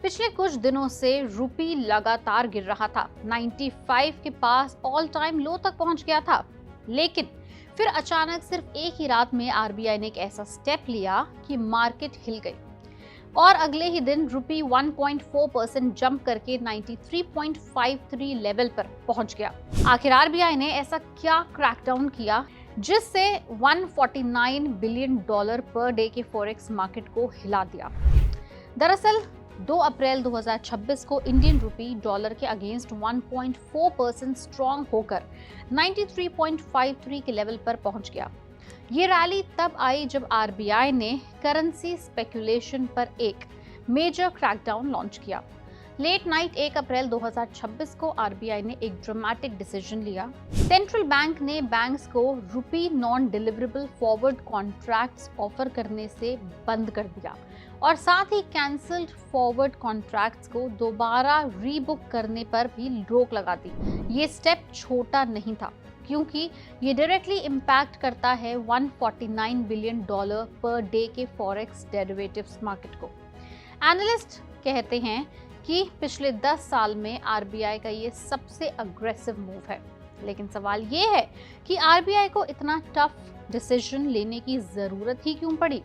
पिछले कुछ दिनों से रुपी लगातार गिर रहा था। 95 के पास ऑल टाइम लो तक पहुंच गया था। लेकिन फिर अचानक सिर्फ एक ही रात में आरबीआई ने एक ऐसा स्टेप लिया कि मार्केट हिल गई और अगले ही दिन रुपी 1.4% जंप करके 93.53 लेवल पर पहुंच गया। आखिर आरबीआई ने ऐसा क्या क्रैकडाउन किया जिससे 149 बिलियन डॉलर पर डे के फॉरेक्स मार्केट को हिला दिया? दरअसल 2 अप्रैल 2026 को इंडियन रुपी डॉलर के अगेंस्ट 1.4% स्ट्रॉन्ग होकर 93.53 के लेवल पर पहुंच गया। ये रैली तब आई जब आरबीआई ने करेंसी स्पेकुलेशन पर एक मेजर क्रैकडाउन लॉन्च किया। लेट नाइट 1 अप्रैल 2026 को आरबीआई ने एक ड्रामेटिक डिसीजन लिया। सेंट्रल बैंक ने बैंक्स को rupee non deliverable forward contracts offer करने से बंद कर दिया और साथ ही कैंसल्ड फॉरवर्ड कॉन्ट्रैक्ट्स को दोबारा रीबुक करने पर भी रोक लगा दी। ये स्टेप छोटा नहीं था क्योंकि ये डायरेक्टली इम्पैक्ट करता है 149 बिलियन डॉलर पर डे के फॉरेक्स डेरिवेटिव्स मार्केट को। एनालिस्ट कहते हैं कि पिछले 10 साल में आरबीआई का ये सबसे अग्रेसिव मूव है। लेकिन सवाल ये है कि आरबीआई को इतना टफ डिसीजन लेने की जरूरत ही क्यों पड़ी?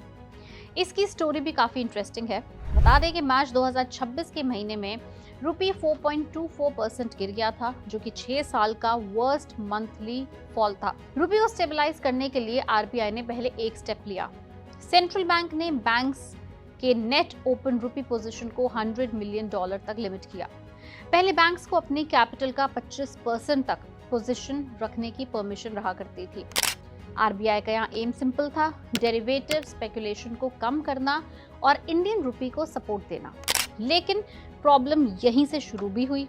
इसकी स्टोरी भी काफी इंटरेस्टिंग है। बता दें कि मार्च 2026 के महीने में रुपी 4.24% गिर गया था, जो कि 6 साल का वर्स्ट मंथली फॉल था। रुपी को स्टेबलाइज करने के लिए आरबीआई ने पहले एक स्टेप लिया। सेंट्रल बैंक ने बैंक्स के नेट ओपन रुपी पोजीशन को 100 मिलियन डॉलर तक लिमिट किया। पहले बैंक्स को अपनी कैपिटल का 25% तक पोजीशन रखने की परमिशन रहा करती थी। आरबीआई का यहाँ एम सिंपल था, डेरिवेटिव स्पेकुलेशन को कम करना और इंडियन रुपी को सपोर्ट देना। लेकिन प्रॉब्लम यहीं से शुरू भी हुई।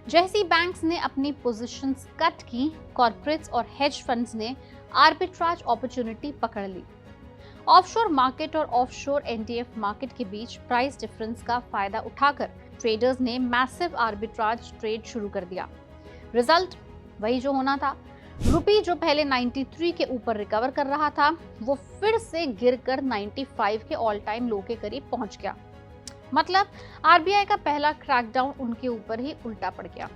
जैसे ही बैंक्स ने अपनी पोजीशंस कट की, कॉर्पोरेट्स और हेज फंड्स ने आर्बिट्राज अपॉर्चुनिटी पकड़ ली। ऑफशोर मार्केट और ऑफशोर एनडीएफ मार्केट के बीच प्राइस डिफरेंस का फायदा उठाकर ट्रेडर्स ने मैसिव आर्बिट्राज ट्रेड शुरू कर दिया। रिजल्ट वही जो होना था। रुपी जो पहले 93 के ऊपर रिकवर कर रहा था, वो फिर से गिरकर 95 के ऑल टाइम लो के करीब पहुंच गया। मतलब आरबीआई का पहला क्रैकडाउन उनके ऊपर ही उल्टा पड़ गया।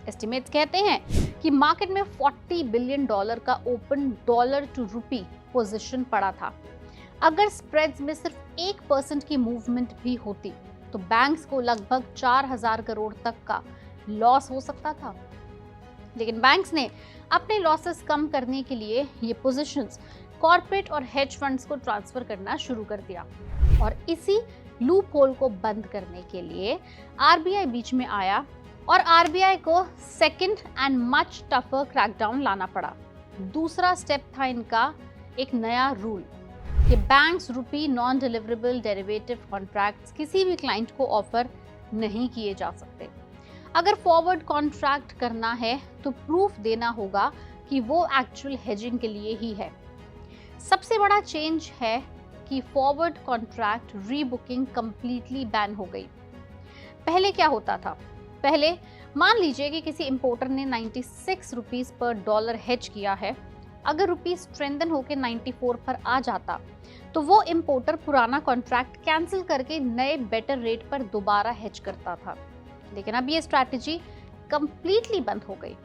एस्टिमेट्स कहते हैं कि मार्केट में 40 बिलियन डॉलर का open dollar to rupee position पड़ा था। अगर स्प्रेड्स में सिर्फ 1% की मूवमेंट भी होती तो बैंक्स को लगभग 4000 करोड़ तक का लॉस हो सकता था। लेकिन बैंक्स ने अपने लॉसेस कम करने के लिए ये पोजीशंस कॉर्पोरेट और हेज फंड्स को ट्रांसफर करना शुरू कर दिया और इसी लूप होल को बंद करने के लिए आरबीआई बीच में आया और आरबीआई को second and much tougher crackdown लाना पड़ा। दूसरा स्टेप था इनका एक नया रूल कि बैंक्स रुपी नॉन डिलीवरेबल डेरिवेटिव कॉन्ट्रैक्ट्स किसी भी क्लाइंट को ऑफर नहीं किए जा सकते। अगर फॉरवर्ड कॉन्ट्रैक्ट करना है तो प्रूफ देना होगा कि वो एक्चुअल हेजिंग के लिए ही है। सबसे बड़ा चेंज है कि फॉरवर्ड कॉन्ट्रैक्ट रीबुकिंग कंप्लीटली बैन हो गई। पहले क्या होता था? पहले मान लीजिए कि किसी इंपोर्टर ने 96 रुपीस पर डॉलर हेज किया है। अगर रुपी स्ट्रेंथन होकर 94 पर आ जाता तो वो इंपोर्टर पुराना कॉन्ट्रैक्ट कैंसिल करके नए बेटर रेट पर दोबारा हेज करता था। लेकिन अब ये स्ट्रैटेजी कंप्लीटली बंद हो गई।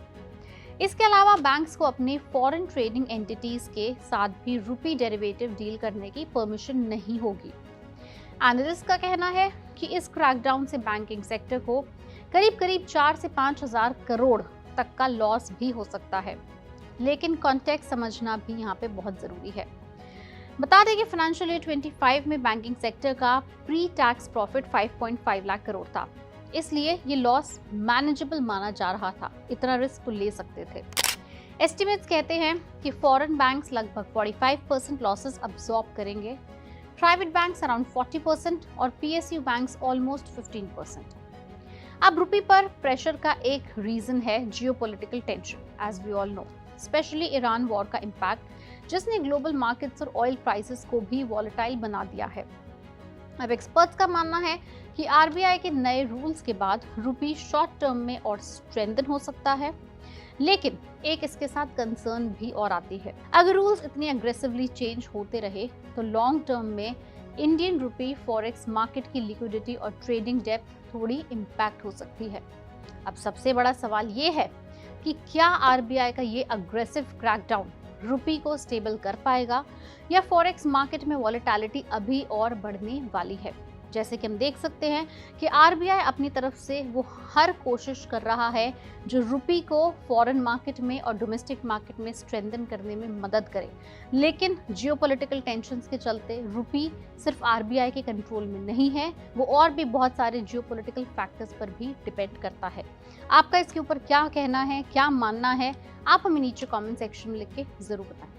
इसके अलावा बैंक्स को अपनी फॉरेन ट्रेडिंग एंटिटीज के साथ भी रुपी डेरिवेटिव डील करने की परमिशन नहीं होगी। एनालिस्ट का कहना है कि इस क्रैकडाउन से बैंकिंग सेक्टर को करीब 4 से 5 हजार करोड़ तक का लॉस भी हो सकता है। लेकिन कॉन्टेक्स्ट समझना भी यहाँ पे बहुत जरूरी है। बता दें कि फाइनेंशियल ईयर 25 में बैंकिंग सेक्टर का pre tax profit 5.5 lakh crore था। इसलिए ये लॉस मैनेजेबल माना जा रहा था, इतना रिस्क तो ले सकते थे। एस्टिमेट्स कहते हैं कि फॉरेन बैंक्स लगभग 45% लॉसेस अब्सॉर्ब करेंगे, प्राइवेट बैंक्स अराउंड 40% और पीएसयू बैंक्स ऑलमोस्ट 15%। अब रुपी पर प्रेशर का एक रीजन है geopolitical tension, as we all know, specially Iran war का इम्पैक्ट, जिसने ग्लोबल मार्केट्स और ऑयल प्राइसेस को भी वॉलेटाइल बना दिया है। अब एक्सपर्ट्स का मानना है कि आरबीआई के नए रूल्स के बाद रुपी शॉर्ट टर्म में और स्ट्रेंथन हो सकता है, लेकिन एक इसके साथ कंसर्न भी और आती है। अगर रूल्स इतनी अग्रेसिवली चेंज होते रहे तो लॉन्ग टर्म में इंडियन रुपी फॉरेक्स मार्केट की लिक्विडिटी और ट्रेडिंग डेप्थ थोड़ी इम्पैक्ट हो सकती है। अब सबसे बड़ा सवाल ये है कि क्या आरबीआई का ये अग्रेसिव क्रैकडाउन रुपी को स्टेबल कर पाएगा या फॉरेक्स मार्केट में वॉलेटिलिटी अभी और बढ़ने वाली है। जैसे कि हम देख सकते हैं कि आरबीआई अपनी तरफ से वो हर कोशिश कर रहा है जो रुपी को फॉरेन मार्केट में और डोमेस्टिक मार्केट में स्ट्रेंथन करने में मदद करे, लेकिन जियोपॉलिटिकल टेंशंस के चलते रुपी सिर्फ आरबीआई के कंट्रोल में नहीं है, वो और भी बहुत सारे जियोपॉलिटिकल फैक्टर्स पर भी डिपेंड करता है। आपका इसके ऊपर क्या कहना है, क्या मानना है, आप हमें नीचे कमेंट सेक्शन में लिख के जरूर बताएं।